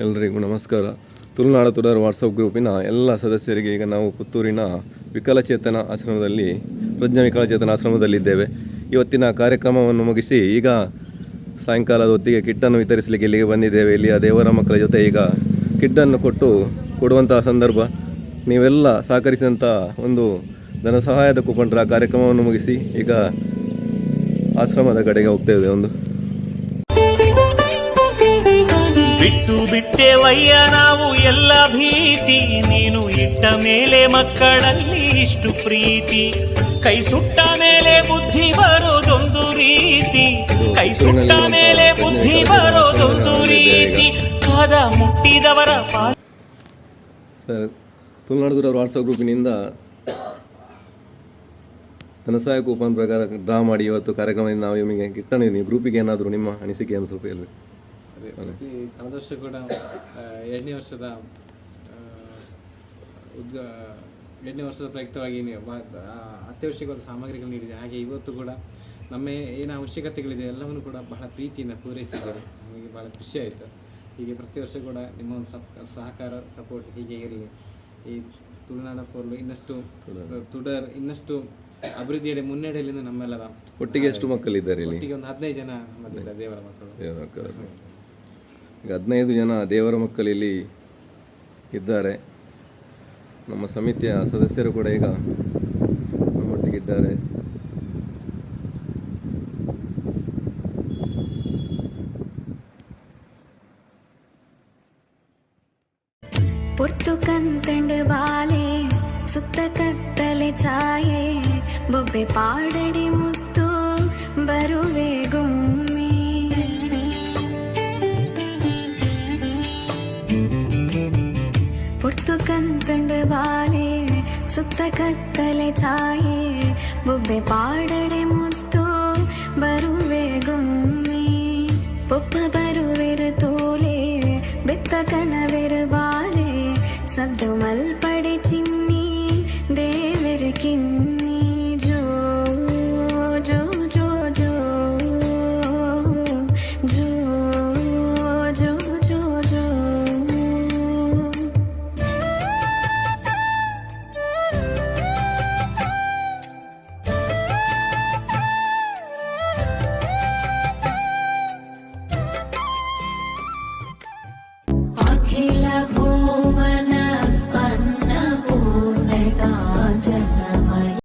ಎಲ್ಲರಿಗೂ ನಮಸ್ಕಾರ. ತುಳುನಾಡ ತುಡರ್ ವಾಟ್ಸಪ್ ಗ್ರೂಪಿನ ಎಲ್ಲ ಸದಸ್ಯರಿಗೆ ಈಗ ನಾವು ಪುತ್ತೂರಿನ ವಿಕಲಚೇತನ ಆಶ್ರಮದಲ್ಲಿ ಪ್ರಜ್ಞಾ ವಿಕಲಚೇತನ ಆಶ್ರಮದಲ್ಲಿದ್ದೇವೆ. ಇವತ್ತಿನ ಕಾರ್ಯಕ್ರಮವನ್ನು ಮುಗಿಸಿ ಈಗ ಸಾಯಂಕಾಲದ ಹೊತ್ತಿಗೆ ಕಿಟ್ಟನ್ನು ವಿತರಿಸಲಿಕ್ಕೆ ಇಲ್ಲಿಗೆ ಬಂದಿದ್ದೇವೆ. ಇಲ್ಲಿಯ ದೇವರ ಮಕ್ಕಳ ಜೊತೆ ಈಗ ಕಿಟ್ಟನ್ನು ಕೊಡುವಂತಹ ಸಂದರ್ಭ. ನೀವೆಲ್ಲ ಸಹಕರಿಸಿದಂಥ ಒಂದು ಧನ ಸಹಾಯದ ಕೂಪನ್ರ ಕಾರ್ಯಕ್ರಮವನ್ನು ಮುಗಿಸಿ ಈಗ ಆಶ್ರಮದ ಕಡೆಗೆ ಹೋಗ್ತೇವೆ. ಬಿಟ್ಟು ಬಿಟ್ಟೆವಯ್ಯ ನಾವು ಎಲ್ಲ ಭೀತಿ, ನೀನು ಇಟ್ಟ ಮೇಲೆ ಮಕ್ಕಳಲ್ಲಿ ಇಷ್ಟು ಪ್ರೀತಿ. ಕೈ ಸುಟ್ಟ ಮೇಲೆ ಬುದ್ಧಿ ಬರೋದೊಂದು ರೀತಿ, ಕೈ ಸುಟ್ಟ ಮೇಲೆ ಬುದ್ಧಿ ಬರೋದೊಂದು ರೀತಿ. ಪಾದ ಮುಟ್ಟಿದವರ ಸರ್, ತುಳುನಾಡು ವಾಟ್ಸಪ್ ಗ್ರೂಪಿನಿಂದ ಧನಸಹಾಯ ಕೂಪನ್ ಪ್ರಕಾರ ಡ್ರಾ ಮಾಡಿ ಇವತ್ತು ಕಾರ್ಯಕ್ರಮದಿಂದ ನಾವು ನಿಮಗೆ ಕಿಟ್ಟಣಿದ್ದೀವಿ. ಗ್ರೂಪಿಗೆ ಏನಾದರೂ ನಿಮ್ಮ ಅನಿಸಿಕೆಯನ್ನು ಸ್ವಲ್ಪ ಹೇಳಬೇಕು. ಕಳೆದ ವರ್ಷ ಕೂಡ 2ನೇ ವರ್ಷದ ಪ್ರಯುಕ್ತವಾಗಿ ಅತ್ಯವಶ್ಯಕವಾದ ಸಾಮಗ್ರಿಗಳು ನೀಡಿದೆ. ಹಾಗೆ ಇವತ್ತು ಕೂಡ ನಮ್ಮ ಏನು ಅವಶ್ಯಕತೆಗಳಿದೆ ಎಲ್ಲವನ್ನು ಕೂಡ ಬಹಳ ಪ್ರೀತಿಯಿಂದ ಪೂರೈಸಿದ್ದಾರೆ. ನಮಗೆ ಭಾಳ ಖುಷಿ ಆಯಿತು. ಹೀಗೆ ಪ್ರತಿ ವರ್ಷ ಕೂಡ ನಿಮ್ಮ ಒಂದು ಸಹಕಾರ ಸಪೋರ್ಟ್ ಹೀಗೆ ಇರಲಿ. ಈ ತುಳುನಾಡ ಪೋರ್ಲು ಇನ್ನಷ್ಟು ಇನ್ನಷ್ಟು ಅಭಿವೃದ್ಧಿಯಡೆ ಮುನ್ನಡೆಯಲ್ಲಿಂದ ನಮ್ಮೆಲ್ಲರ ಒಟ್ಟಿಗೆ ಎಷ್ಟು ಮಕ್ಕಳಿದ್ದಾರೆ ಇಲ್ಲಿ? ಒಟ್ಟಿಗೆ ಒಂದು 15 ಜನ ನಮ್ಮಲ್ಲಿದ್ದಾರೆ ದೇವರ ಮಕ್ಕಳು. ಈಗ 15 ಜನ ದೇವರ ಮಕ್ಕಳು ಇಲ್ಲಿ ಇದ್ದಾರೆ. ನಮ್ಮ ಸಮಿತಿಯ ಸದಸ್ಯರು ಕೂಡ ಈಗ ನಮ್ಮೊಟ್ಟಿಗಿದ್ದಾರೆ. ಪುರ್ತು ಕಂತಂಡು ಬಾಲೆ ಸುತ್ತ ಕತ್ತಲೆ ಛಾಯೆ ಬೊಬ್ಬೆ ಪಾಡಡಿ ಮುತ್ತು ಬರುವೆ ಗುಮ್ಮಿ. ಪುರ್ತು ಕಂತಂಡು ಬಾಲೆ ಸುತ್ತ ಕತ್ತಲೆ ಛಾಯೆ ಬೊಬ್ಬೆ ಪಾಡಡೆ ಮುತ್ತು ಬರುವೆ ಗುಮ್ಮಿ. ಪೊಪ್ಪ ಬರುವೆರು ತೋಲೆ ಬೆತ್ತ ಕನವೆರು